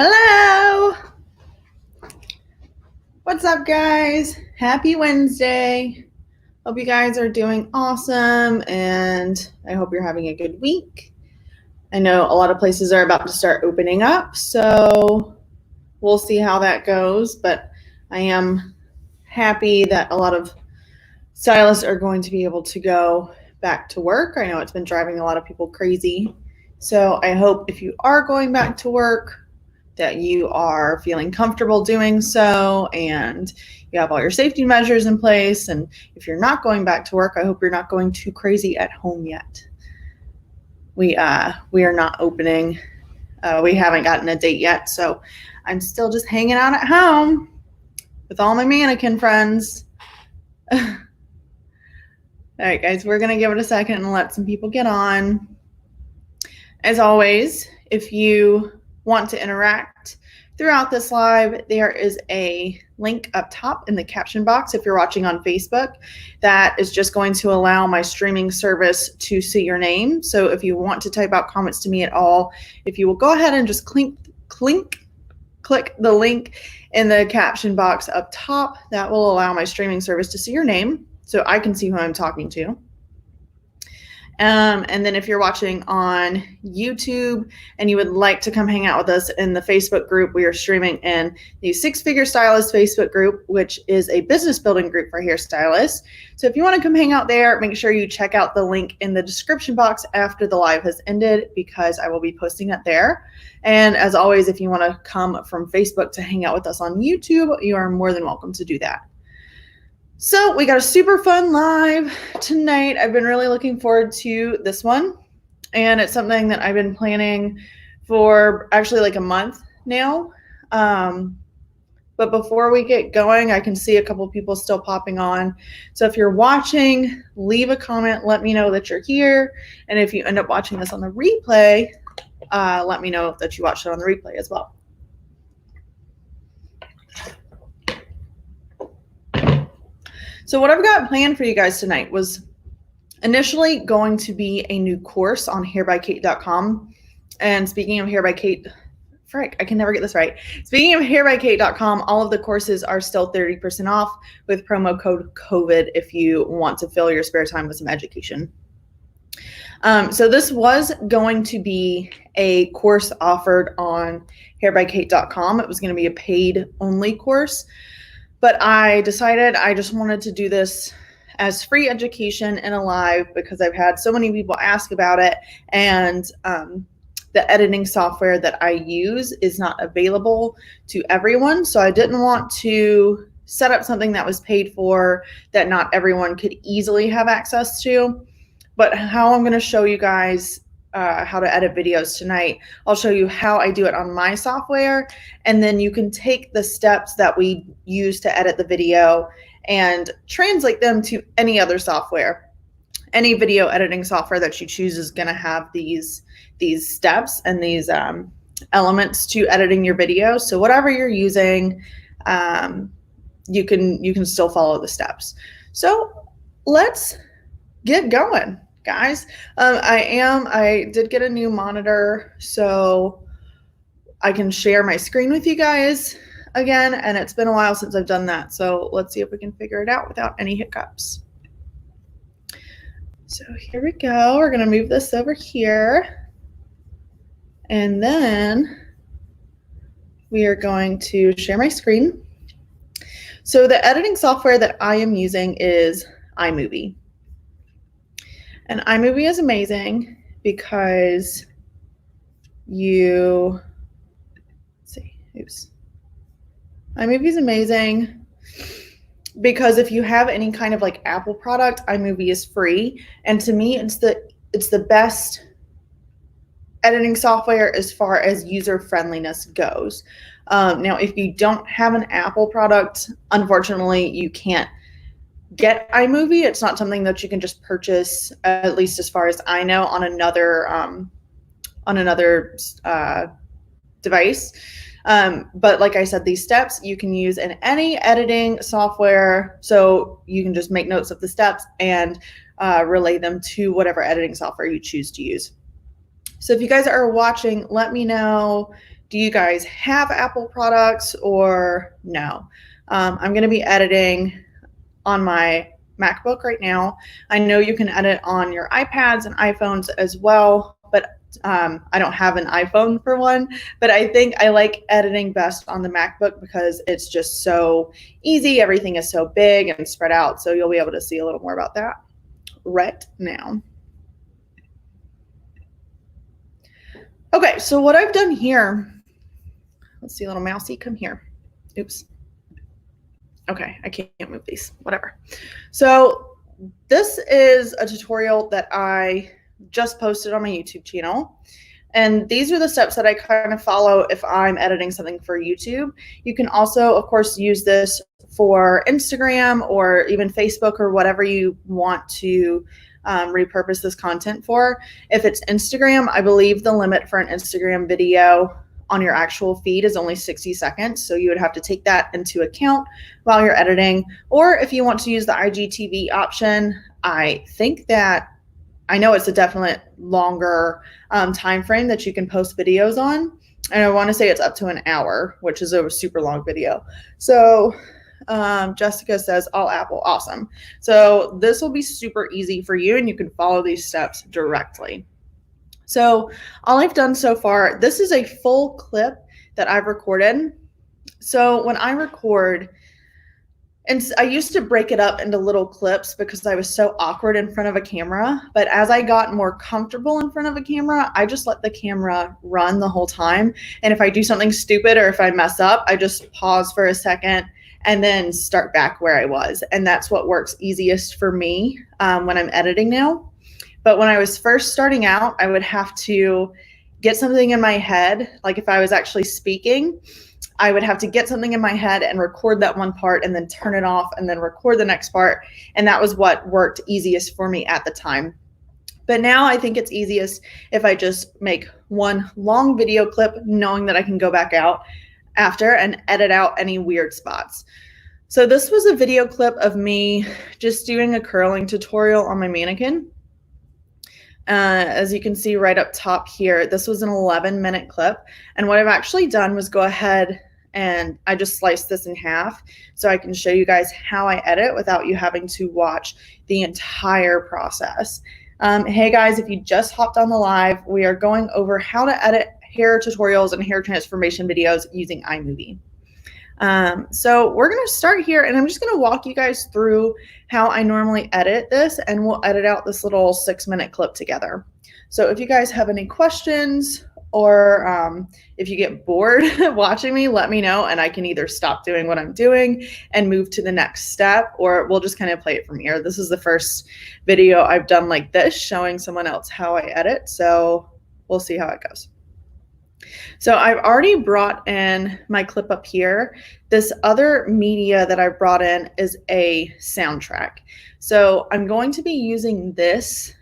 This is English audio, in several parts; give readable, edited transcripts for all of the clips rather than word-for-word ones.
Hello! What's up, guys? Happy Wednesday. Hope you guys are doing awesome, and I hope you're having a good week. I know a lot of places are about to start opening up, so we'll see how that goes, but I am happy that a lot of stylists are going to be able to go back to work. I know it's been driving a lot of people crazy, so I hope if you are going back to work, that you are feeling comfortable doing so and you have all your safety measures in place. And if you're not going back to work, I hope you're not going too crazy at home yet. We are not opening. We haven't gotten a date yet, so I'm still just hanging out at home with all my mannequin friends. All right, guys, we're going to give it a second and let some people get on. As always, if you want to interact throughout this live, there is a link up top in the caption box if you're watching on Facebook that is just going to allow my streaming service to see your name. So if you want to type out comments to me at all, if you will go ahead and just click the link in the caption box up top, that will allow my streaming service to see your name so I can see who I'm talking to. And then if you're watching on YouTube and you would like to come hang out with us in the Facebook group, we are streaming in the Six Figure Stylist Facebook group, which is a business building group for hairstylists. So if you want to come hang out there, make sure you check out the link in the description box after the live has ended, because I will be posting it there. And as always, if you want to come from Facebook to hang out with us on YouTube, you are more than welcome to do that. So we got a super fun live tonight. I've been really looking forward to this one, and it's something that I've been planning for actually like a month now. But before we get going, I can see a couple people still popping on. So if you're watching, leave a comment, let me know that you're here. And if you end up watching this on the replay, let me know that you watched it on the replay as well. So what I've got planned for you guys tonight was initially going to be a new course on hairbykate.com. And speaking of Hair by Kate, frick, I can never get this right. Speaking of hairbykate.com, all of the courses are still 30% off with promo code COVID if you want to fill your spare time with some education. So this was going to be a course offered on hairbykate.com. It was going to be a paid only course. But I decided I just wanted to do this as free education in a live because I've had so many people ask about it, and the editing software that I use is not available to everyone. So I didn't want to set up something that was paid for that not everyone could easily have access to. But how I'm going to show you guys how to edit videos tonight, I'll show you how I do it on my software, and then you can take the steps that we use to edit the video and translate them to any other software. Any video editing software that you choose is going to have these steps and these elements to editing your video. So whatever you're using, you can still follow the steps. So let's get going, guys. I did get a new monitor, so I can share my screen with you guys again, and it's been a while since I've done that, so let's see if we can figure it out without any hiccups. So here we go. We're going to move this over here, and then we are going to share my screen. So the editing software that I am using is iMovie. And iMovie is amazing because iMovie is amazing because if you have any kind of like Apple product, iMovie is free. And to me, it's the best editing software as far as user friendliness goes. Now, if you don't have an Apple product, unfortunately, you can't get iMovie. It's not something that you can just purchase, at least as far as I know, on another device. But like I said, these steps you can use in any editing software, so you can just make notes of the steps and relay them to whatever editing software you choose to use. So if you guys are watching, let me know do you guys have Apple products or no? I'm going to be editing on my MacBook right now. I know you can edit on your iPads and iPhones as well, but I don't have an iPhone for one, but I think I like editing best on the MacBook because it's just so easy. Everything is so big and spread out. So you'll be able to see a little more about that right now. Okay, so what I've done here, let's see, little mousey, come here. Oops. Okay, I can't move these, whatever. So this is a tutorial that I just posted on my YouTube channel. And these are the steps that I kind of follow if I'm editing something for YouTube. You can also, of course, use this for Instagram or even Facebook or whatever you want to repurpose this content for. If it's Instagram, I believe the limit for an Instagram video on your actual feed is only 60 seconds. So you would have to take that into account while you're editing. Or if you want to use the IGTV option, I think that I know it's a definite longer time frame that you can post videos on. And I want to say it's up to an hour, which is a super long video. So Jessica says all Apple, awesome. So this will be super easy for you and you can follow these steps directly. So all I've done so far, this is a full clip that I've recorded. So when I record, and I used to break it up into little clips because I was so awkward in front of a camera. But as I got more comfortable in front of a camera, I just let the camera run the whole time. And if I do something stupid or if I mess up, I just pause for a second and then start back where I was. And that's what works easiest for me when I'm editing now. But when I was first starting out, I would have to get something in my head. Like if I was actually speaking, I would have to get something in my head and record that one part and then turn it off and then record the next part. And that was what worked easiest for me at the time. But now I think it's easiest if I just make one long video clip knowing that I can go back out after and edit out any weird spots. So this was a video clip of me just doing a curling tutorial on my mannequin. As you can see right up top here, this was an 11-minute clip. And what I've actually done was go ahead and I just sliced this in half so I can show you guys how I edit without you having to watch the entire process. Hey guys, if you just hopped on the live, we are going over how to edit hair tutorials and hair transformation videos using iMovie. So we're going to start here and I'm just going to walk you guys through how I normally edit this and we'll edit out this little 6-minute clip together. So if you guys have any questions or if you get bored watching me, let me know and I can either stop doing what I'm doing and move to the next step, or we'll just kind of play it from here. This is the first video I've done like this showing someone else how I edit. So we'll see how it goes. So I've already brought in my clip up here. This other media that I brought in is a soundtrack. So I'm going to be using this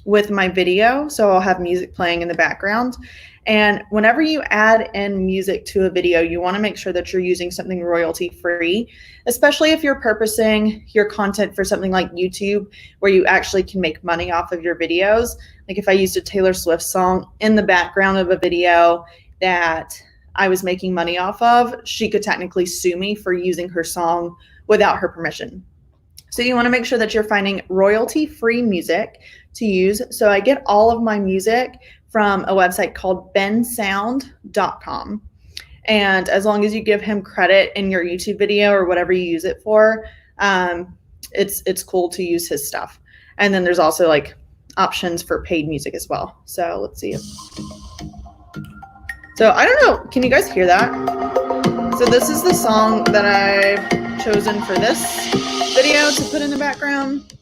with my video. So I'll have music playing in the background. And whenever you add in music to a video, you want to make sure that you're using something royalty free, especially if you're purposing your content for something like YouTube, where you actually can make money off of your videos. Like if I used a Taylor Swift song in the background of a video that I was making money off of, she could technically sue me for using her song without her permission. So you want to make sure that you're finding royalty-free music to use. So I get all of my music from a website called bensound.com. And as long as you give him credit in your YouTube video or whatever you use it for, it's cool to use his stuff. And then there's also like options for paid music as well. So let's see. So I don't know, can you guys hear that? So this is the song that I've chosen for this video to put in the background.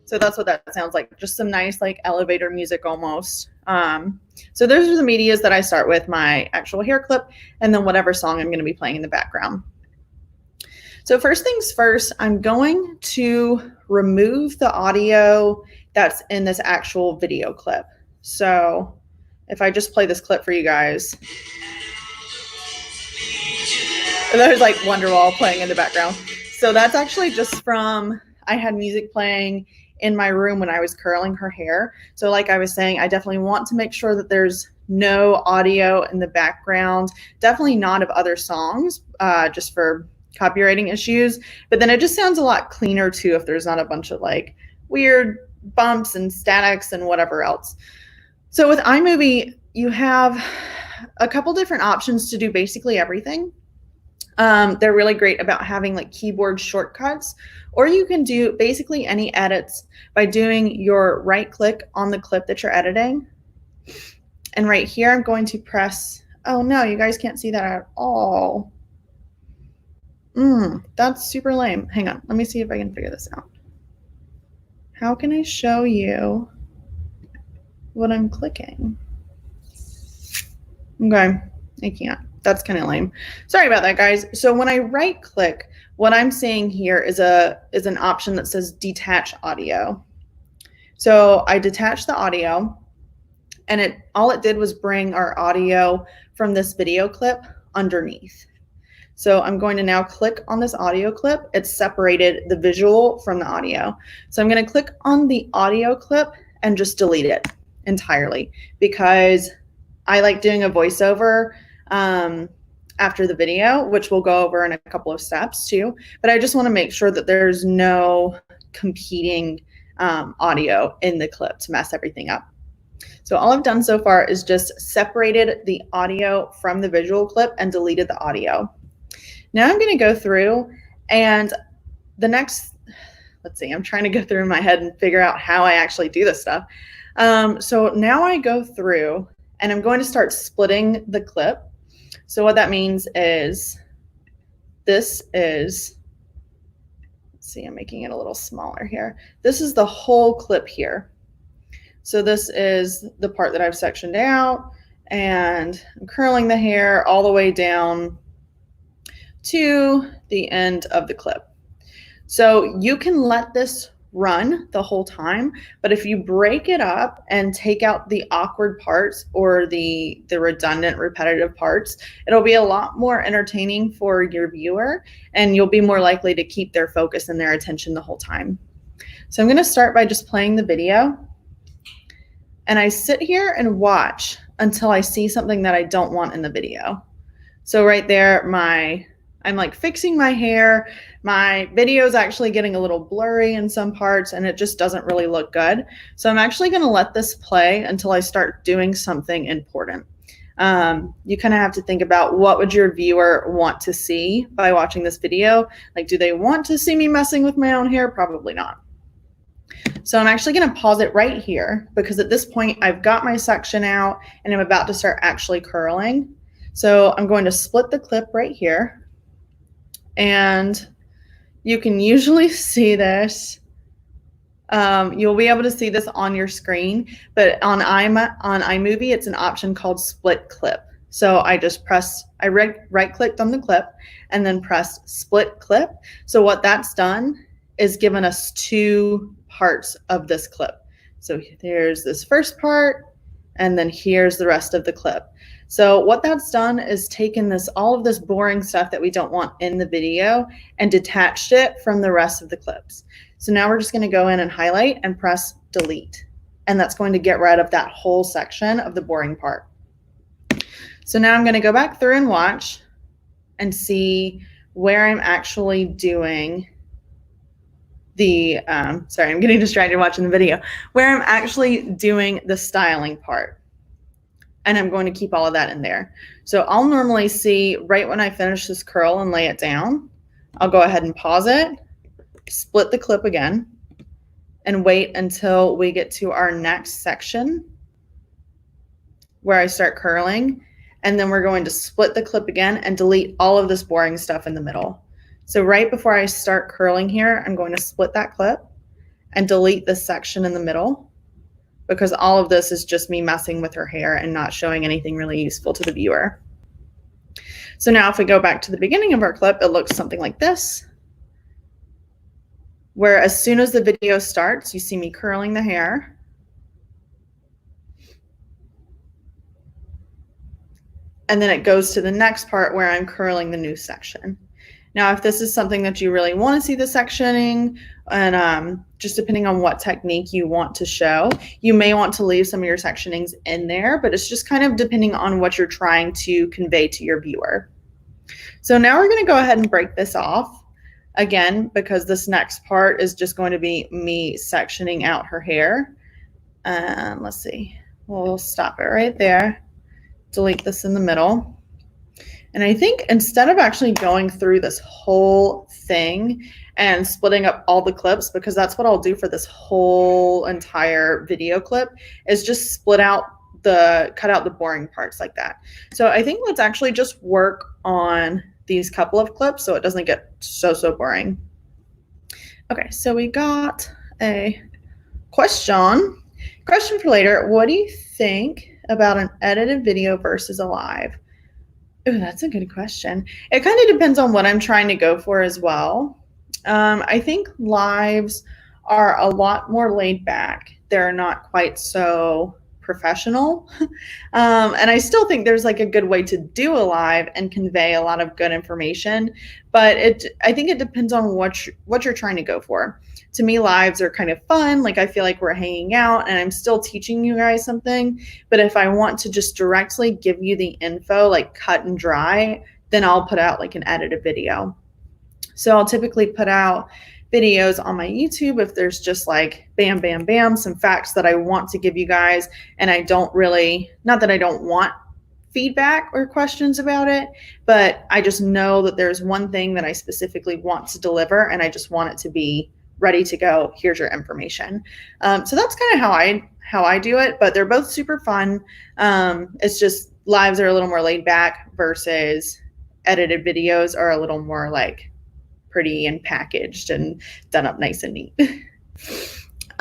So that's what that sounds like. Just some nice like elevator music almost. So those are the medias that I start with, my actual hair clip and then whatever song I'm going to be playing in the background. So first things first, I'm going to remove the audio that's in this actual video clip. So if I just play this clip for you guys, there's like Wonderwall playing in the background. So that's actually just from, I had music playing in my room when I was curling her hair. So like I was saying, I definitely want to make sure that there's no audio in the background, definitely not of other songs, just for copywriting issues. But then it just sounds a lot cleaner too if there's not a bunch of like weird bumps and statics and whatever else. So with iMovie, you have a couple different options to do basically everything. They're really great about having like keyboard shortcuts, or you can do basically any edits by doing your right click on the clip that you're editing. And right here, I'm going to press, oh no, you guys can't see that at all. That's super lame. Hang on, let me see if I can figure this out. How can I show you what I'm clicking? Okay, I can't. That's kind of lame. Sorry about that, guys. So when I right click, what I'm seeing here is an option that says detach audio. So I detached the audio, and all it did was bring our audio from this video clip underneath. So I'm going to now click on this audio clip. It's separated the visual from the audio. So I'm going to click on the audio clip and just delete it entirely, because I like doing a voiceover after the video, which we'll go over in a couple of steps too. But I just want to make sure that there's no competing audio in the clip to mess everything up. So all I've done so far is just separated the audio from the visual clip and deleted the audio. Now I'm going to go through, and the next, let's see, I'm trying to go through in my head and figure out how I actually do this stuff. So now I go through and I'm going to start splitting the clip. So what that means is this is, let's see, I'm making it a little smaller here. This is the whole clip here. So this is the part that I've sectioned out, and I'm curling the hair all the way down to the end of the clip. So you can let this run the whole time, but if you break it up and take out the awkward parts or the redundant, repetitive parts, it'll be a lot more entertaining for your viewer, and you'll be more likely to keep their focus and their attention the whole time. So I'm going to start by just playing the video, and I sit here and watch until I see something that I don't want in the video. So right there, I'm like fixing my hair. My video is actually getting a little blurry in some parts, and it just doesn't really look good. So I'm actually going to let this play until I start doing something important. You kind of have to think about, what would your viewer want to see by watching this video? Like, do they want to see me messing with my own hair? Probably not. So I'm actually going to pause it right here, because at this point I've got my section out and I'm about to start actually curling. So I'm going to split the clip right here, and you can usually see this. You'll be able to see this on your screen, but on iMovie, it's an option called split clip. So I just right clicked on the clip and then pressed split clip. So what that's done is given us two parts of this clip. So there's this first part, and then here's the rest of the clip. So what that's done is taken all of this boring stuff that we don't want in the video and detached it from the rest of the clips. So now we're just going to go in and highlight and press delete. And that's going to get rid of that whole section of the boring part. So now I'm going to go back through and watch and see where I'm actually doing sorry, I'm getting distracted watching the video, where I'm actually doing the styling part. And I'm going to keep all of that in there. So I'll normally see right when I finish this curl and lay it down, I'll go ahead and pause it, split the clip again, and wait until we get to our next section where I start curling. And then we're going to split the clip again and delete all of this boring stuff in the middle. So right before I start curling here, I'm going to split that clip and delete this section in the middle, because all of this is just me messing with her hair and not showing anything really useful to the viewer. So now if we go back to the beginning of our clip, it looks something like this, where as soon as the video starts, you see me curling the hair. And then it goes to the next part where I'm curling the new section. Now, if this is something that you really want to see the sectioning, and just depending on what technique you want to show, you may want to leave some of your sectionings in there, but it's just kind of depending on what you're trying to convey to your viewer. So now we're going to go ahead and break this off again, because this next part is just going to be me sectioning out her hair. Let's see, we'll stop it right there, delete this in the middle. And I think instead of actually going through this whole thing and splitting up all the clips, because that's what I'll do for this whole entire video clip, is just cut out the boring parts like that. So I think let's actually just work on these couple of clips so it doesn't get so boring. Okay, so we got a question for later. What do you think about an edited video versus a live? Oh, that's a good question. It kind of depends on what I'm trying to go for as well. I think lives are a lot more laid back. They're not quite so professional. And I still think there's like a good way to do a live and convey a lot of good information, but I think it depends on what you're trying to go for. To me, lives are kind of fun. Like I feel like we're hanging out and I'm still teaching you guys something. But if I want to just directly give you the info, like cut and dry, then I'll put out like an edited video. So I'll typically put out videos on my YouTube if there's just like bam, bam, bam, some facts that I want to give you guys. And I don't really, not that I don't want feedback or questions about it, but I just know that there's one thing that I specifically want to deliver and I just want it to be ready to go. Here's your information. So that's kind of how I do it, but they're both super fun. It's just lives are a little more laid back versus edited videos are a little more like pretty and packaged and done up nice and neat.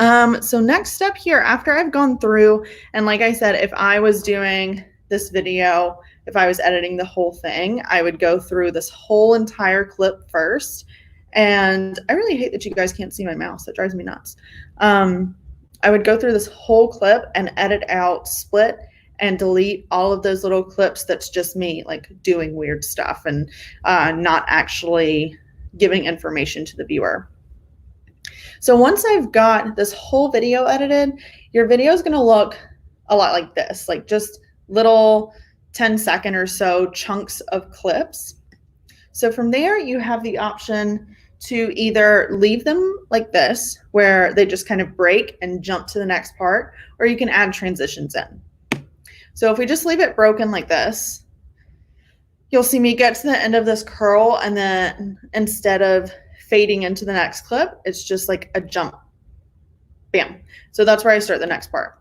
So next step here, after I've gone through, and like I said, if I was doing this video, if I was editing the whole thing, I would go through this whole entire clip first. And I really hate that you guys can't see my mouse. That drives me nuts. I would go through this whole clip and edit out, split, and delete all of those little clips that's just me like doing weird stuff and not actually giving information to the viewer. So once I've got this whole video edited, your video is going to look a lot like this, like just little 10-second or so chunks of clips. So from there, you have the option to either leave them like this, where they just kind of break and jump to the next part, or you can add transitions in. So if we just leave it broken like this, you'll see me get to the end of this curl, and then instead of fading into the next clip, it's just like a jump. Bam. So that's where I start the next part.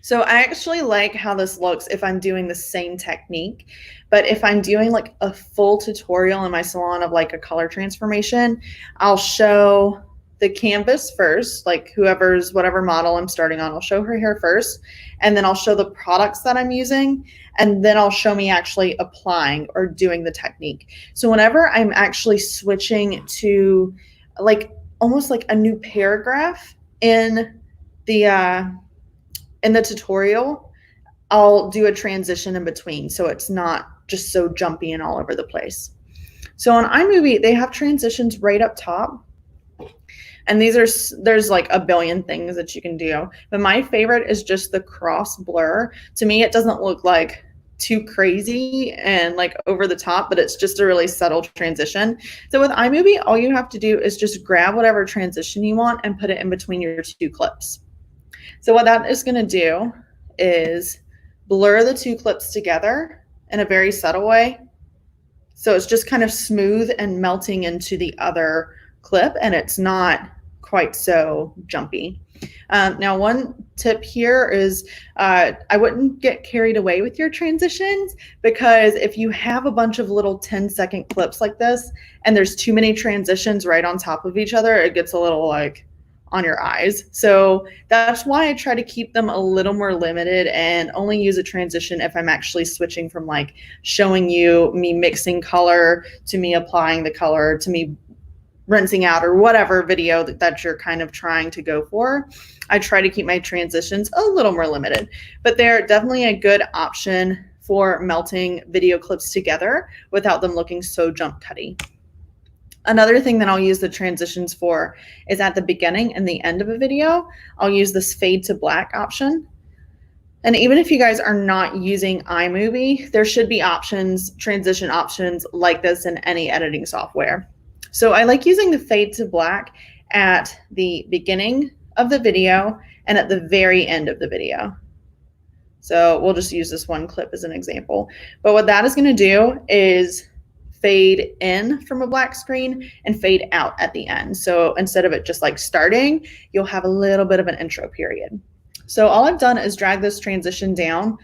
So I actually like how this looks if I'm doing the same technique, but if I'm doing like a full tutorial in my salon of like a color transformation, I'll show the canvas first, like whatever model I'm starting on, I'll show her hair first, and then I'll show the products that I'm using, and then I'll show me actually applying or doing the technique. So whenever I'm actually switching to like almost like a new paragraph in the tutorial, I'll do a transition in between so it's not just so jumpy and all over the place. So on iMovie, they have transitions right up top. And there's like a billion things that you can do. But my favorite is just the cross blur. To me, it doesn't look like too crazy and like over the top, but it's just a really subtle transition. So with iMovie, all you have to do is just grab whatever transition you want and put it in between your two clips. So what that is going to do is blur the two clips together in a very subtle way. So it's just kind of smooth and melting into the other clip, and it's not quite so jumpy. Now, one tip here is I wouldn't get carried away with your transitions, because if you have a bunch of little 10-second clips like this and there's too many transitions right on top of each other, it gets a little like on your eyes. So that's why I try to keep them a little more limited and only use a transition if I'm actually switching from like showing you me mixing color to me applying the color to me rinsing out, or whatever video that you're kind of trying to go for. I try to keep my transitions a little more limited, but they're definitely a good option for melting video clips together without them looking so jump cutty. Another thing that I'll use the transitions for is at the beginning and the end of a video, I'll use this fade to black option. And even if you guys are not using iMovie, there should be options, transition options like this in any editing software. So I like using the fade to black at the beginning of the video and at the very end of the video. So we'll just use this one clip as an example. But what that is going to do is fade in from a black screen and fade out at the end. So instead of it just like starting, you'll have a little bit of an intro period. So all I've done is drag this transition down.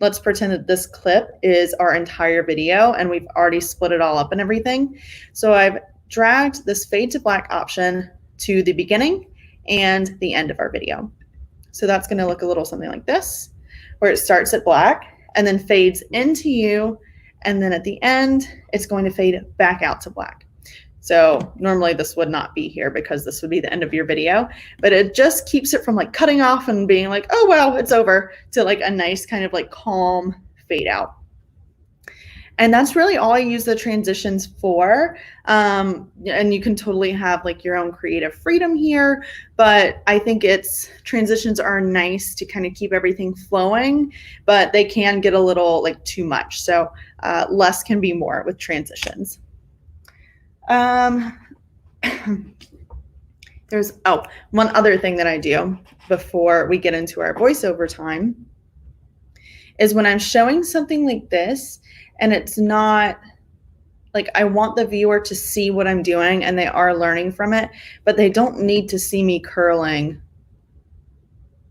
Let's pretend that this clip is our entire video and we've already split it all up and everything. So I've dragged this fade to black option to the beginning and the end of our video. So that's going to look a little something like this, where it starts at black and then fades into you. And then at the end, it's going to fade back out to black. So normally this would not be here because this would be the end of your video, but it just keeps it from like cutting off and being like, oh, well, it's over, to like a nice kind of like calm fade out. And that's really all I use the transitions for. And you can totally have like your own creative freedom here, but I think transitions are nice to kind of keep everything flowing, but they can get a little like too much. So less can be more with transitions. There's one other thing that I do before we get into our voiceover time is when I'm showing something like this and it's not like, I want the viewer to see what I'm doing and they are learning from it, but they don't need to see me curling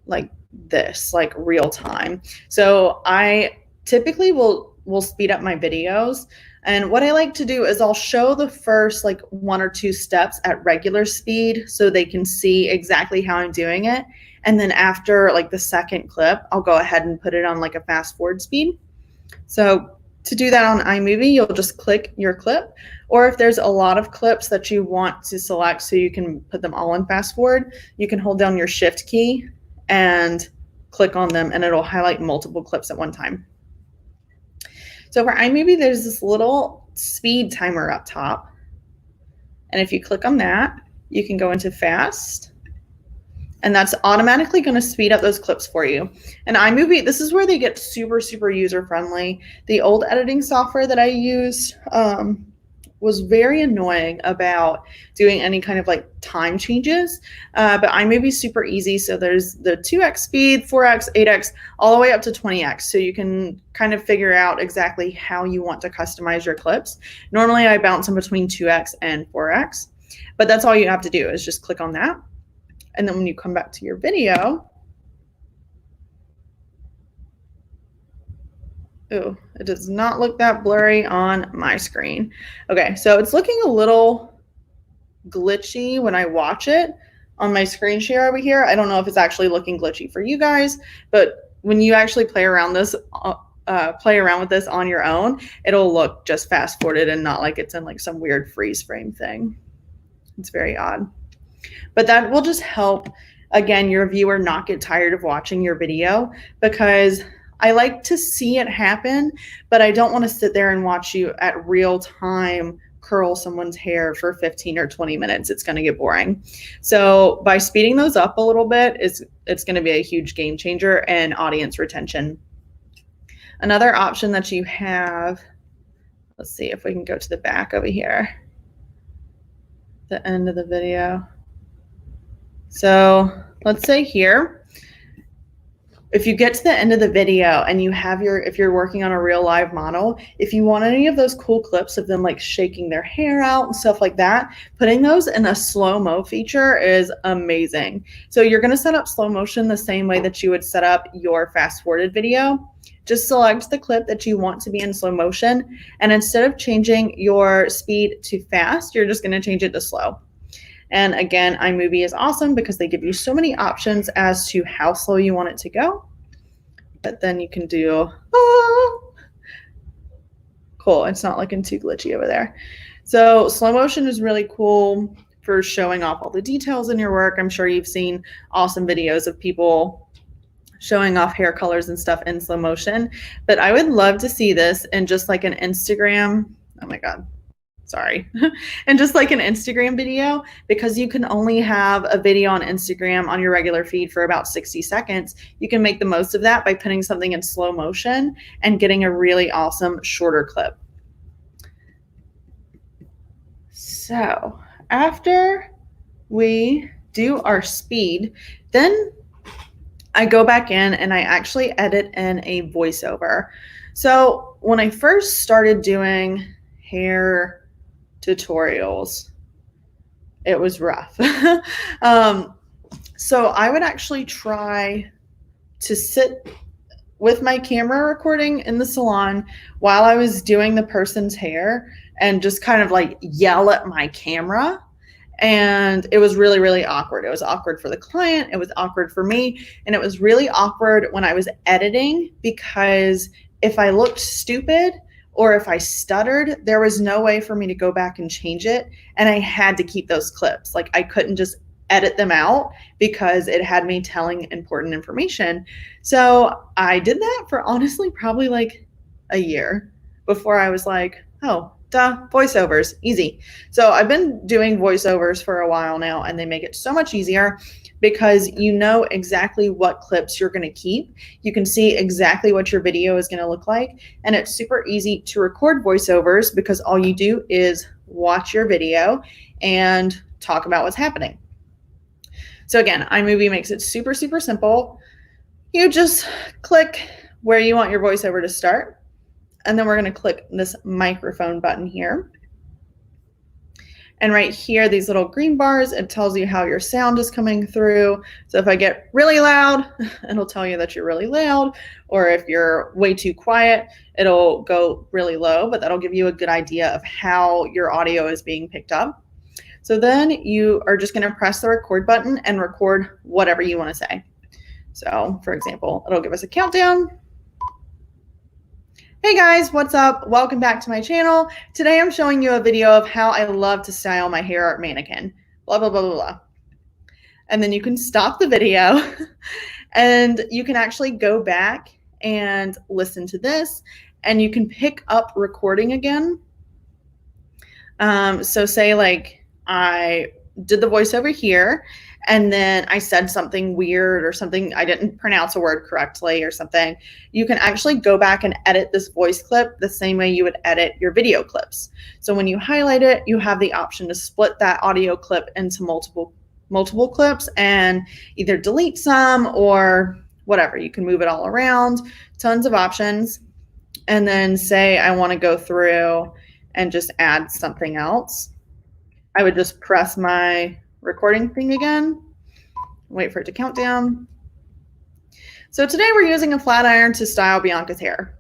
like this, like real time. So I typically will speed up my videos. And what I like to do is I'll show the first like 1 or 2 steps at regular speed so they can see exactly how I'm doing it. And then after like the second clip, I'll go ahead and put it on like a fast forward speed. So to do that on iMovie, you'll just click your clip, or if there's a lot of clips that you want to select so you can put them all in fast forward, you can hold down your shift key and click on them and it'll highlight multiple clips at one time. So for iMovie, there's this little speed timer up top. And if you click on that, you can go into fast. And that's automatically going to speed up those clips for you. And iMovie, this is where they get super, super user-friendly. The old editing software that I used was very annoying about doing any kind of like time changes. But iMovie is super easy. So there's the 2x speed, 4x, 8x, all the way up to 20x. So you can kind of figure out exactly how you want to customize your clips. Normally I bounce in between 2x and 4x, but that's all you have to do is just click on that. And then when you come back to your video, ooh, it does not look that blurry on my screen. Okay, so it's looking a little glitchy when I watch it on my screen share over here. I don't know if it's actually looking glitchy for you guys, but when you actually play around with this on your own, it'll look just fast forwarded and not like it's in like some weird freeze frame thing. It's very odd. But that will just help, again, your viewer not get tired of watching your video, because I like to see it happen, but I don't want to sit there and watch you at real time curl someone's hair for 15 or 20 minutes. It's going to get boring. So by speeding those up a little bit, it's going to be a huge game changer and audience retention. Another option that you have, let's see if we can go to the back over here, the end of the video. So let's say here, if you get to the end of the video and you have if you're working on a real live model, if you want any of those cool clips of them like shaking their hair out and stuff like that, putting those in a slow-mo feature is amazing. So you're going to set up slow motion the same way that you would set up your fast forwarded video. Just select the clip that you want to be in slow motion. And instead of changing your speed to fast, you're just going to change it to slow. And again, iMovie is awesome because they give you so many options as to how slow you want it to go. But then you can do, cool, it's not looking too glitchy over there. So slow motion is really cool for showing off all the details in your work. I'm sure you've seen awesome videos of people showing off hair colors and stuff in slow motion. But I would love to see this in just like an Instagram. Oh my God. sorry, and just like an Instagram video, because you can only have a video on Instagram on your regular feed for about 60 seconds, you can make the most of that by putting something in slow motion and getting a really awesome shorter clip. So after we do our speed, then I go back in and I actually edit in a voiceover. So when I first started doing hair tutorials, it was rough. So I would actually try to sit with my camera recording in the salon while I was doing the person's hair and just kind of like yell at my camera. And it was really, really awkward. It was awkward for the client. It was awkward for me. And it was really awkward when I was editing, because if I looked stupid or if I stuttered, there was no way for me to go back and change it. And I had to keep those clips. Like, I couldn't just edit them out because it had me telling important information. So I did that for honestly probably like a year before I was like, oh, duh, voiceovers, easy. So I've been doing voiceovers for a while now, and they make it so much easier because you know exactly what clips you're going to keep. You can see exactly what your video is going to look like, and it's super easy to record voiceovers because all you do is watch your video and talk about what's happening. So again, iMovie makes it super, super simple. You just click where you want your voiceover to start. And then we're going to click this microphone button here. And right here, these little green bars, it tells you how your sound is coming through. So if I get really loud, it'll tell you that you're really loud. Or if you're way too quiet, it'll go really low, but that'll give you a good idea of how your audio is being picked up. So then you are just going to press the record button and record whatever you want to say. So for example, it'll give us a countdown. Hey guys, what's up? Welcome back to my channel. Today I'm showing you a video of how I love to style my hair art mannequin. Blah, blah, blah, blah, blah. And then you can stop the video and you can actually go back and listen to this, and you can pick up recording again. So say like I did the voiceover here, and then I said something weird or something, I didn't pronounce a word correctly or something. You can actually go back and edit this voice clip the same way you would edit your video clips. So when you highlight it, you have the option to split that audio clip into multiple clips and either delete some or whatever. You can move it all around, tons of options. And then say I want to go through and just add something else. I would just press my recording thing again, wait for it to count down. So today we're using a flat iron to style Bianca's hair.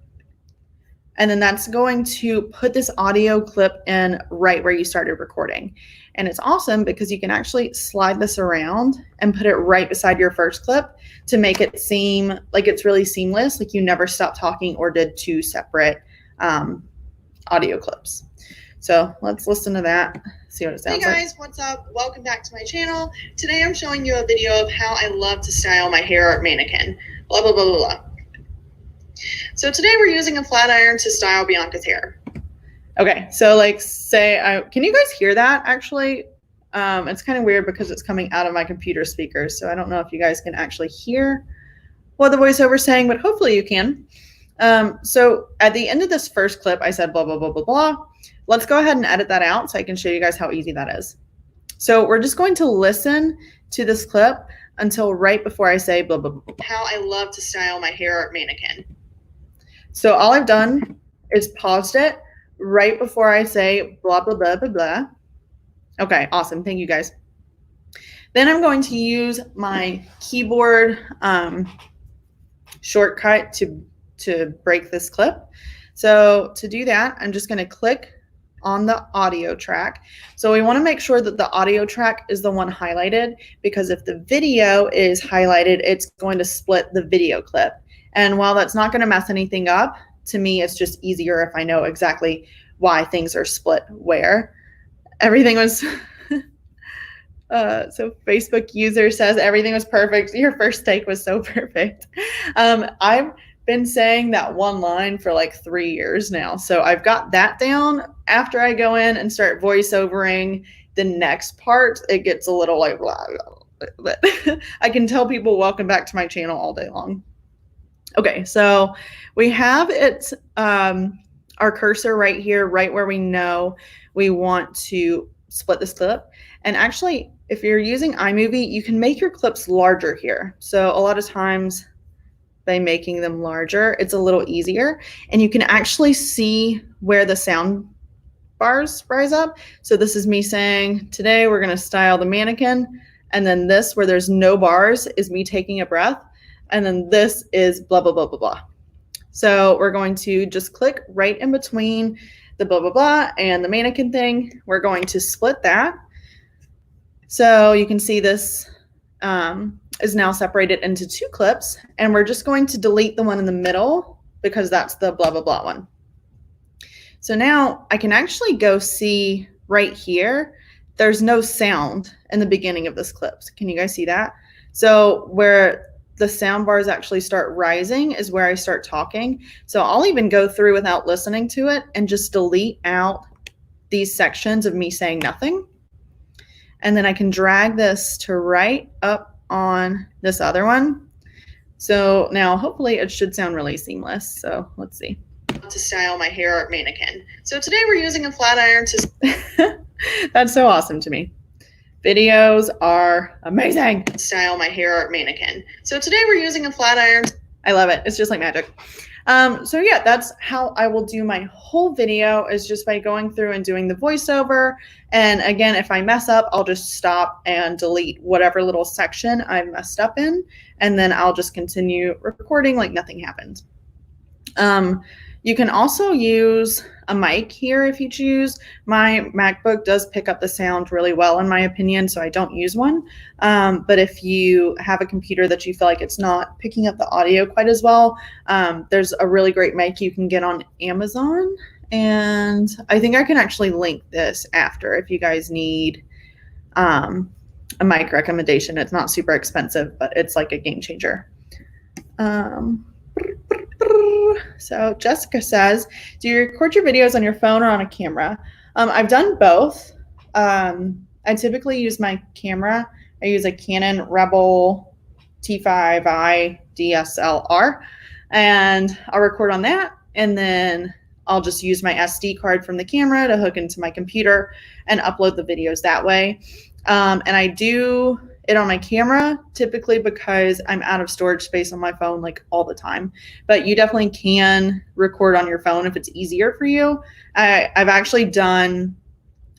And then that's going to put this audio clip in right where you started recording. And it's awesome because you can actually slide this around and put it right beside your first clip to make it seem like it's really seamless, like you never stopped talking or did two separate audio clips. So let's listen to that, see what it sounds like. Hey guys, what's up? Welcome back to my channel. Today I'm showing you a video of how I love to style my hair art mannequin. Blah, blah, blah, blah, blah. So today we're using a flat iron to style Bianca's hair. Okay, so like say, can you guys hear that actually? It's kind of weird because it's coming out of my computer speakers. So I don't know if you guys can actually hear what the voiceover is saying, but hopefully you can. So at the end of this first clip, I said blah, blah, blah, blah, blah. Let's go ahead and edit that out so I can show you guys how easy that is. So we're just going to listen to this clip until right before I say blah, blah, blah. How I love to style my hair art mannequin. So all I've done is paused it right before I say blah, blah, blah, blah, blah. Okay, awesome. Thank you guys. Then I'm going to use my keyboard shortcut to break this clip. So to do that, I'm just going to click on the audio track. So we want to make sure that the audio track is the one highlighted, because if the video is highlighted, it's going to split the video clip. And while that's not going to mess anything up, to me, it's just easier if I know exactly why things are split where. Everything was, so Facebook user says everything was perfect. Your first take was so perfect. I've been saying that one line for like 3 years now. So I've got that down. After I go in and start voiceovering the next part, it gets a little like blah, blah, blah. But I can tell people welcome back to my channel all day long. Okay, so we have it, our cursor right here, right where we know we want to split this clip. And actually, if you're using iMovie, you can make your clips larger here. So a lot of times by making them larger, it's a little easier. And you can actually see where the sound bars rise up. So this is me saying, today we're going to style the mannequin. And then this, where there's no bars, is me taking a breath. And then this is blah, blah, blah, blah, blah. So we're going to just click right in between the blah, blah, blah and the mannequin thing. We're going to split that. So you can see this is now separated into 2 clips, and we're just going to delete the one in the middle because that's the blah, blah, blah one. So now I can actually go see right here, there's no sound in the beginning of this clip. Can you guys see that? So where the sound bars actually start rising is where I start talking. So I'll even go through without listening to it and just delete out these sections of me saying nothing. And then I can drag this to right up on this other one. So now hopefully it should sound really seamless. So let's see. To style my hair art mannequin. So today we're using a flat iron to That's so awesome to me. Videos are amazing. Style my hair art mannequin. So today we're using a flat iron. I love it. It's just like magic. So yeah, that's how I will do my whole video, is just by going through and doing the voiceover. And again, if I mess up, I'll just stop and delete whatever little section I messed up in, and then I'll just continue recording like nothing happened. You can also use a mic here if you choose. My MacBook does pick up the sound really well in my opinion, so I don't use one. But if you have a computer that you feel like it's not picking up the audio quite as well, there's a really great mic you can get on Amazon. And I think I can actually link this after if you guys need a mic recommendation. It's not super expensive, but it's like a game changer. So Jessica says, do you record your videos on your phone or on a camera? I've done both. I typically use my camera. I use a Canon Rebel T5i DSLR, and I'll record on that, and then I'll just use my SD card from the camera to hook into my computer and upload the videos that way. And I do it on my camera typically because I'm out of storage space on my phone like all the time. But you definitely can record on your phone if it's easier for you. I've actually done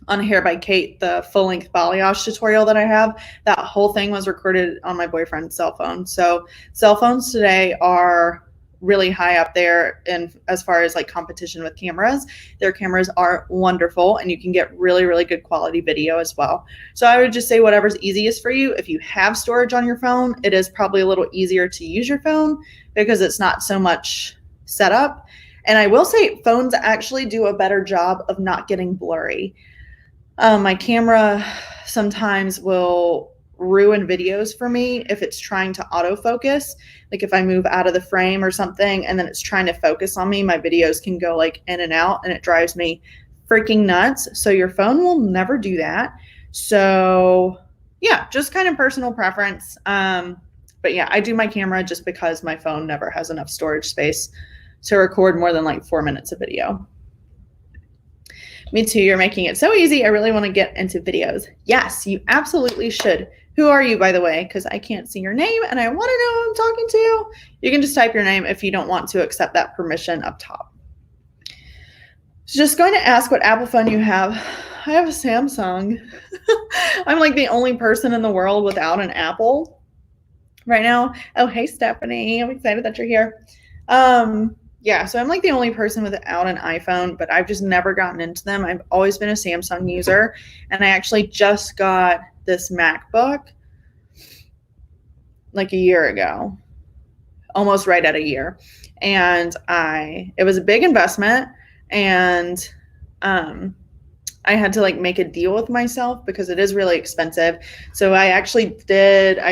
on Hair by Kate, the full-length balayage tutorial that I have. That whole thing was recorded on my boyfriend's cell phone. So cell phones today are really high up there, and as far as like competition with cameras, their cameras are wonderful, and you can get really, really good quality video as well. So I would just say whatever's easiest for you. If you have storage on your phone, it is probably a little easier to use your phone because it's not so much setup. And I will say phones actually do a better job of not getting blurry. My camera sometimes will ruin videos for me if it's trying to autofocus. Like if I move out of the frame or something and then it's trying to focus on me, my videos can go like in and out, and it drives me freaking nuts. So your phone will never do that. So yeah, just kind of personal preference. But yeah, I do my camera just because my phone never has enough storage space to record more than like 4 minutes of video. Me too, you're making it so easy. I really want to get into videos. Yes, you absolutely should. Who are you, by the way? Because I can't see your name and I want to know who I'm talking to. You can just type your name if you don't want to accept that permission up top. So just going to ask what Apple phone you have. I have a Samsung. I'm like the only person in the world without an Apple right now. Oh, hey, Stephanie. I'm excited that you're here. Yeah, so I'm like the only person without an iPhone, but I've just never gotten into them. I've always been a Samsung user, and I actually just got this MacBook like a year ago, almost right at a year. And it was a big investment, and I I had to like make a deal with myself because it is really expensive. So I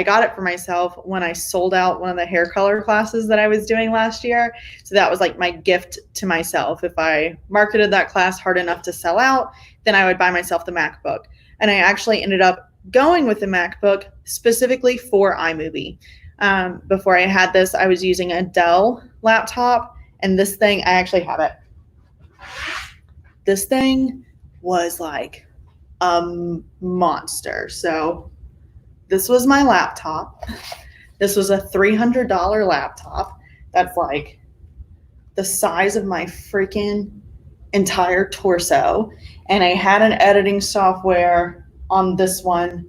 got it for myself when I sold out one of the hair color classes that I was doing last year. So that was like my gift to myself. If I marketed that class hard enough to sell out, then I would buy myself the MacBook. And I actually ended up going with the MacBook specifically for iMovie. Before I had this, I was using a Dell laptop, and this thing, I actually have it. This thing was like a monster. So this was my laptop. This was a $300 laptop that's like the size of my freaking entire torso. And I had an editing software on this one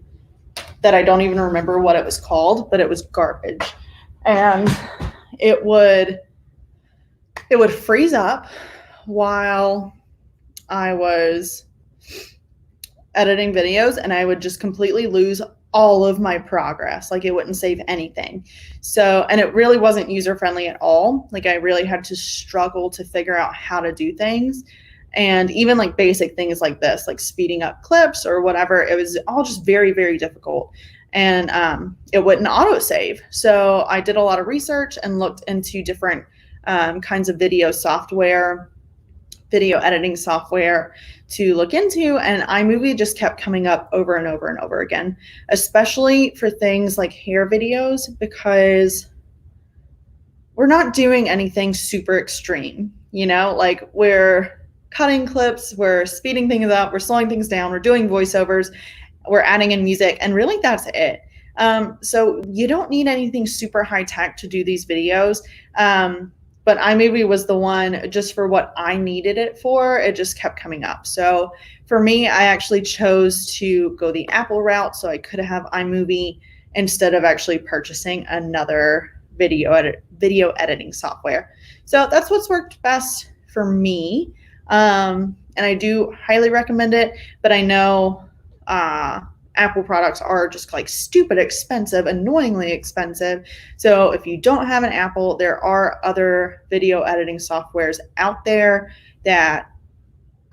that I don't even remember what it was called, but it was garbage. And it would freeze up while I was editing videos, and I would just completely lose all of my progress. Like, it wouldn't save anything. So, and it really wasn't user-friendly at all. Like, I really had to struggle to figure out how to do things. And even like basic things like this, like speeding up clips or whatever, it was all just very, very difficult. And it wouldn't autosave. So I did a lot of research and looked into different kinds of video editing software to look into, and iMovie just kept coming up over and over and over again, especially for things like hair videos, because we're not doing anything super extreme, like we're cutting clips, we're speeding things up, we're slowing things down, we're doing voiceovers, we're adding in music, and really that's it. So you don't need anything super high tech to do these videos. But iMovie was the one, just for what I needed it for, it just kept coming up. So for me, I actually chose to go the Apple route so I could have iMovie instead of actually purchasing another video editing software. So that's what's worked best for me. And I do highly recommend it, but I know Apple products are just like stupid expensive, annoyingly expensive. So if you don't have an Apple, there are other video editing softwares out there that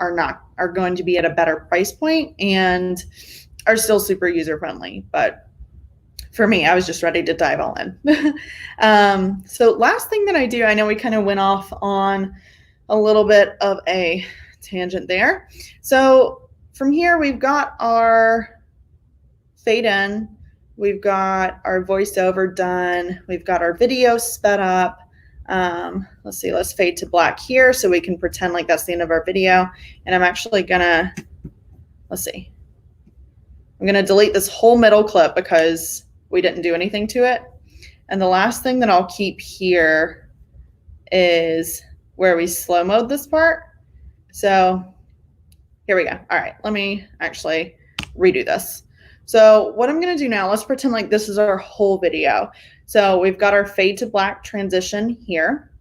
are going to be at a better price point and are still super user friendly. But for me, I was just ready to dive all in. So last thing that I do, I know we kind of went off on a little bit of a tangent there. So from here, we've got our fade in, we've got our voiceover done, we've got our video sped up. Let's see, let's fade to black here so we can pretend like that's the end of our video. And I'm actually gonna, let's see, I'm gonna delete this whole middle clip because we didn't do anything to it. And the last thing that I'll keep here is where we slow mode this part. So here we go. All right, let me actually redo this. So what I'm going to do now, let's pretend like this is our whole video. So we've got our fade to black transition here.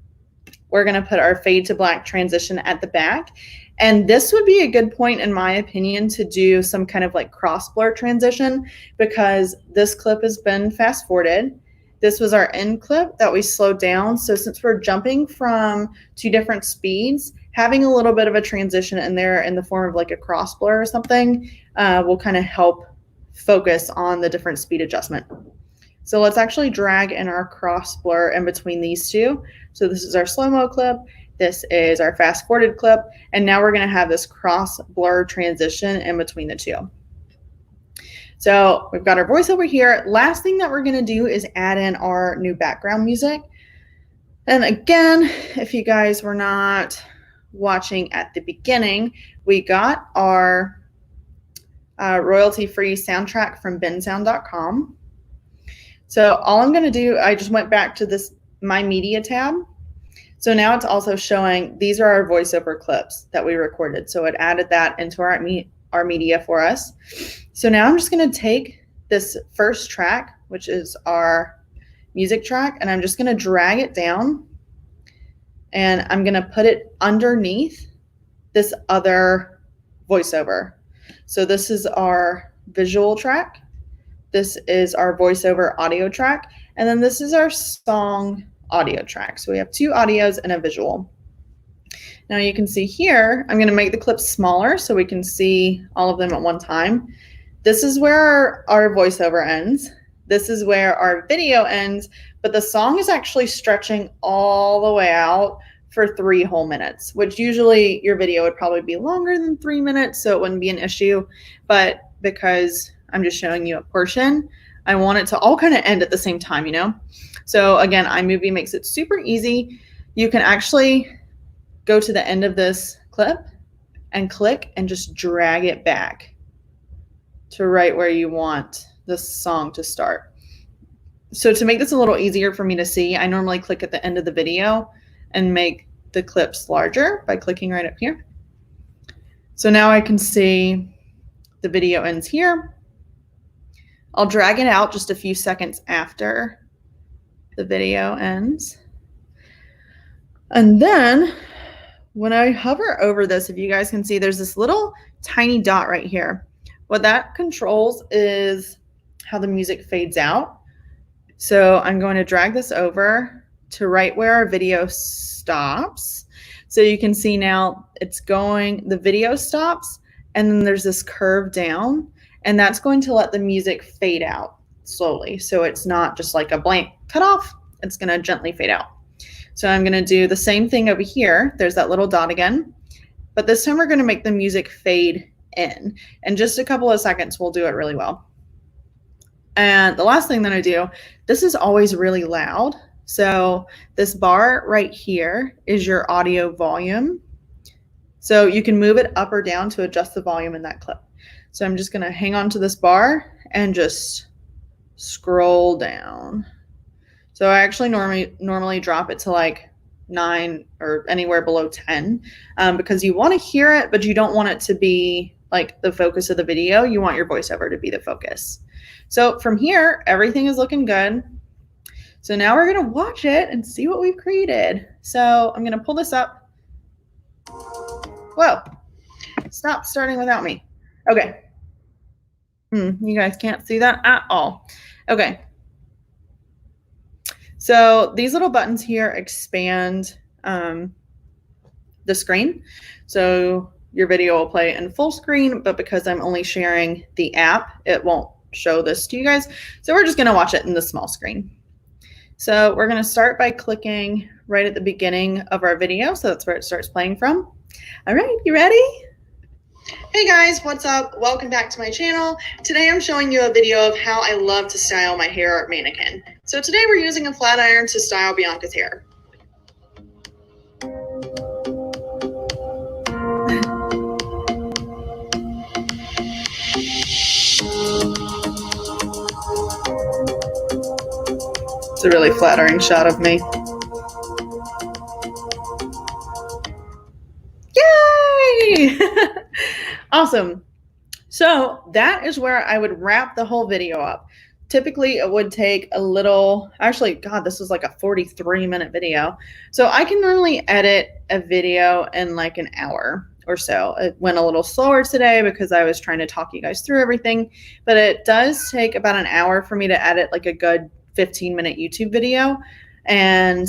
We're going to put our fade to black transition at the back. And this would be a good point, in my opinion, to do some kind of like cross blur transition, because this clip has been fast forwarded. This was our end clip that we slowed down. So since we're jumping from two different speeds, having a little bit of a transition in there in the form of like a cross blur or something will kind of help focus on the different speed adjustment. So let's actually drag in our cross blur in between these two. So this is our slow-mo clip, this is our fast forwarded clip, and now we're going to have this cross blur transition in between the two. So we've got our voiceover here. Last thing that we're going to do is add in our new background music. And again, if you guys were not watching at the beginning, we got our royalty-free soundtrack from bensound.com. So all I'm going to do, I just went back to this My Media tab. So now it's also showing these are our voiceover clips that we recorded. So it added that into our media for us. So now I'm just going to take this first track, which is our music track, and I'm just going to drag it down, and I'm going to put it underneath this other voiceover. So this is our visual track, this is our voiceover audio track, and then this is our song audio track. So we have two audios and a visual. Now you can see here, I'm going to make the clips smaller so we can see all of them at one time. This is where our voiceover ends. This is where our video ends, but the song is actually stretching all the way out for 3 whole minutes, which usually your video would probably be longer than 3 minutes, so it wouldn't be an issue. But because I'm just showing you a portion, I want it to all kind of end at the same time, you know? So again, iMovie makes it super easy. You can actually go to the end of this clip and click and just drag it back to right where you want the song to start. So to make this a little easier for me to see, I normally click at the end of the video and make the clips larger by clicking right up here. So now I can see the video ends here. I'll drag it out just a few seconds after the video ends. And then when I hover over this, if you guys can see, there's this little tiny dot right here. What that controls is how the music fades out. So I'm going to drag this over to right where our video stops. So you can see now it's going, the video stops, and then there's this curve down, and that's going to let the music fade out slowly. So it's not just like a blank cutoff, it's going to gently fade out. So I'm going to do the same thing over here. There's that little dot again, but this time we're going to make the music fade in. In just a couple of seconds, we'll do it really well. And the last thing that I do, this is always really loud. So this bar right here is your audio volume. So you can move it up or down to adjust the volume in that clip. So I'm just going to hang on to this bar and just scroll down. So I actually normally drop it to like 9 or anywhere below 10 because you want to hear it, but you don't want it to be like the focus of the video. You want your voiceover to be the focus. So from here, everything is looking good. So now we're going to watch it and see what we've created. So I'm going to pull this up. Whoa, stop starting without me. Okay. You guys can't see that at all. Okay. So these little buttons here expand the screen. So your video will play in full screen, but because I'm only sharing the app, it won't show this to you guys. So we're just going to watch it in the small screen. So we're going to start by clicking right at the beginning of our video. So that's where it starts playing from. All right, you ready? Hey guys, what's up? Welcome back to my channel. Today I'm showing you a video of how I love to style my hair art mannequin. So today we're using a flat iron to style Bianca's hair. It's a really flattering shot of me. Yay! Awesome. So that is where I would wrap the whole video up. Typically it would take a little, actually, God, this was like a 43-minute video. So I can normally edit a video in like an hour or so. It went a little slower today because I was trying to talk you guys through everything, but it does take about an hour for me to edit like a good 15-minute YouTube video. And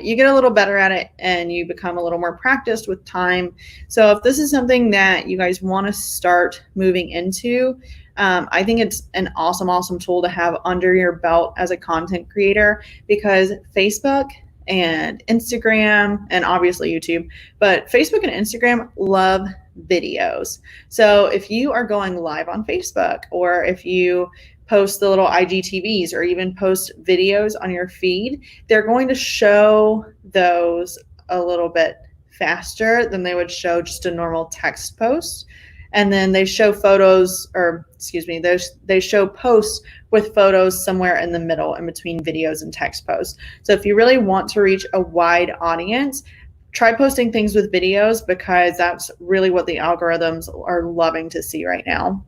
you get a little better at it and you become a little more practiced with time. So if this is something that you guys want to start moving into, I think it's an awesome tool to have under your belt as a content creator, because Facebook and Instagram and obviously YouTube, but Facebook and Instagram love videos. So if you are going live on Facebook, or if you post the little IGTVs or even post videos on your feed, they're going to show those a little bit faster than they would show just a normal text post. And then they show photos, or excuse me, they show posts with photos somewhere in the middle in between videos and text posts. So if you really want to reach a wide audience, try posting things with videos, because that's really what the algorithms are loving to see right now.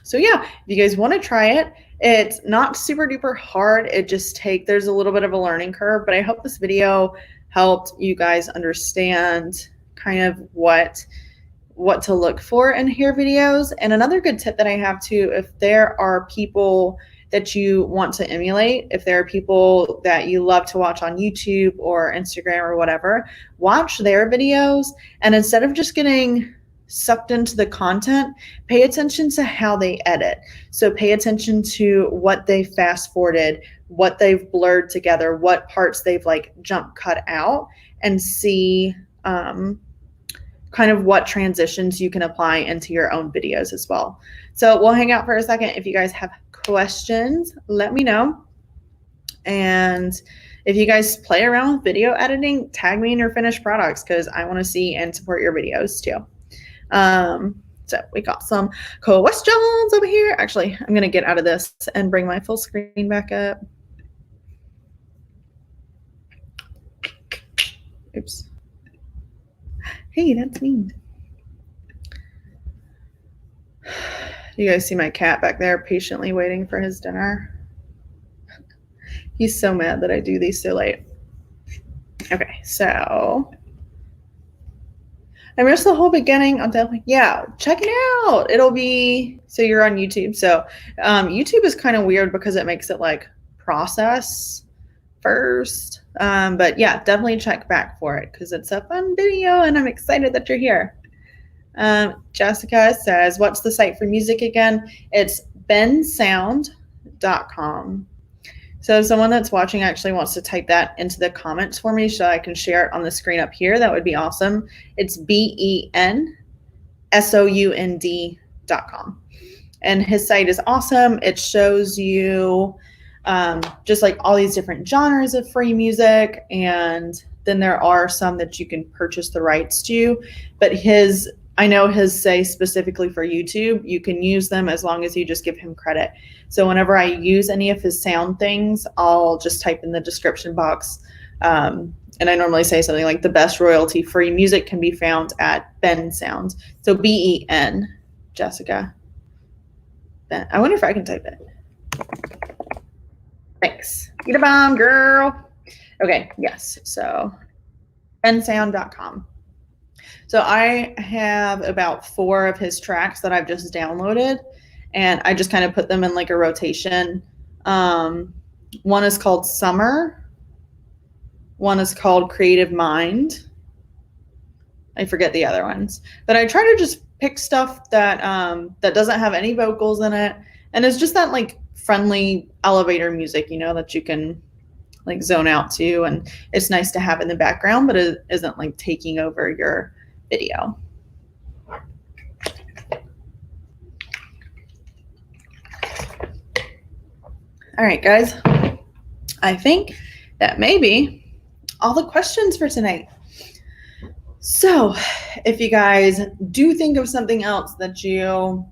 So yeah, if you guys want to try it, it's not super duper hard. It just there's a little bit of a learning curve, but I hope this video helped you guys understand kind of what what to look for in hair videos. And another good tip that I have too, if there are people that you want to emulate, if there are people that you love to watch on YouTube or Instagram or whatever, watch their videos. And instead of just getting sucked into the content, pay attention to how they edit. So pay attention to what they fast forwarded, what they've blurred together, what parts they've like jump cut out, and see kind of what transitions you can apply into your own videos as well. So we'll hang out for a second. If you guys have questions, let me know. And if you guys play around with video editing, tag me in your finished products because I want to see and support your videos too. So we got some questions over here. Actually, I'm going to get out of this and bring my full screen back up. Oops. Hey, that's me. Do you guys see my cat back there patiently waiting for his dinner? He's so mad that I do these so late. Okay, so I missed the whole beginning. I'm definitely, yeah, check it out. It'll be, so you're on YouTube. So YouTube is kind of weird because it makes it like process first. But yeah, definitely check back for it because it's a fun video and I'm excited that you're here. Jessica says, what's the site for music again? It's bensound.com. So if someone that's watching actually wants to type that into the comments for me so I can share it on the screen up here, that would be awesome. It's bensound.com. And his site is awesome. It shows you just like all these different genres of free music, and then there are some that you can purchase the rights to, but I know his say specifically for YouTube, you can use them as long as you just give him credit. So whenever I use any of his sound things, I'll just type in the description box, and I normally say something like the best royalty free music can be found at Bensound. So Ben, Jessica. Ben. I wonder if I can type it. Thanks. Eat a bomb, girl. Okay, yes. So bensound.com. So I have about 4 of his tracks that I've just downloaded, and I just kind of put them in like a rotation. One is called Summer. One is called Creative Mind. I forget the other ones, but I try to just pick stuff that that doesn't have any vocals in it, and it's just that like friendly elevator music, you know, that you can like zone out to, and it's nice to have in the background, but it isn't like taking over your video. All right, guys, I think that may be all the questions for tonight. So if you guys do think of something else that you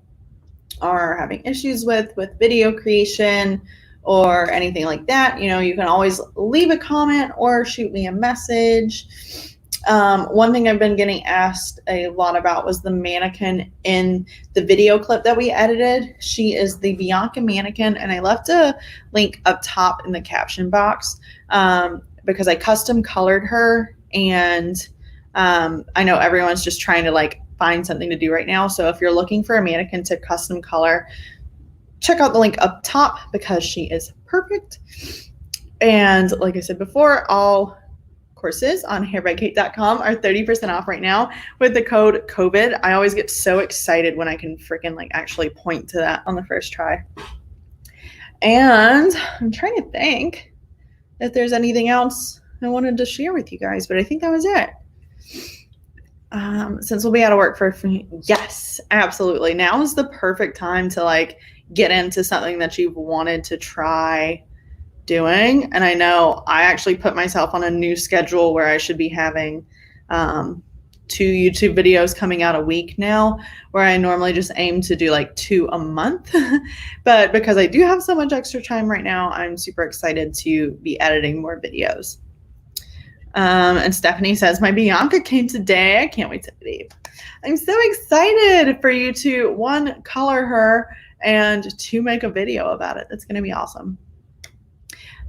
are having issues with video creation or anything like that, you know, you can always leave a comment or shoot me a message. One thing I've been getting asked a lot about was the mannequin in the video clip that we edited. She is the Bianca mannequin, and I left a link up top in the caption box because I custom colored her, and I know everyone's just trying to like find something to do right now. So if you're looking for a mannequin to custom color, check out the link up top because she is perfect. And like I said before, all courses on hairbykate.com are 30% off right now with the code COVID. I always get so excited when I can freaking like actually point to that on the first try. And I'm trying to think if there's anything else I wanted to share with you guys, but I think that was it. Since we'll be out of work for yes, absolutely. Now is the perfect time to like get into something that you've wanted to try doing. And I know I actually put myself on a new schedule where I should be having 2 YouTube videos coming out a week now, where I normally just aim to do like 2 a month. But because I do have so much extra time right now, I'm super excited to be editing more videos. And Stephanie says, my Bianca came today. I can't wait to leave. I'm so excited for you to 1, color her, and 2, make a video about it. That's going to be awesome.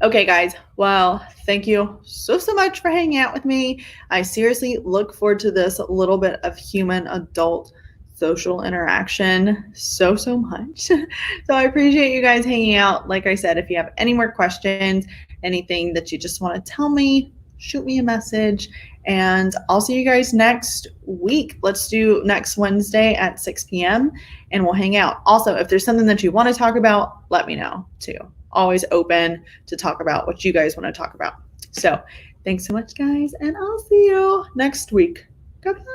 Okay, guys. Well, thank you so much for hanging out with me. I seriously look forward to this little bit of human adult social interaction so much. So I appreciate you guys hanging out. Like I said, if you have any more questions, anything that you just want to tell me, shoot me a message. And I'll see you guys next week. Let's do next Wednesday at 6 p.m. and we'll hang out. Also, if there's something that you want to talk about, let me know too. Always open to talk about what you guys want to talk about. So thanks so much, guys, and I'll see you next week. Goodbye.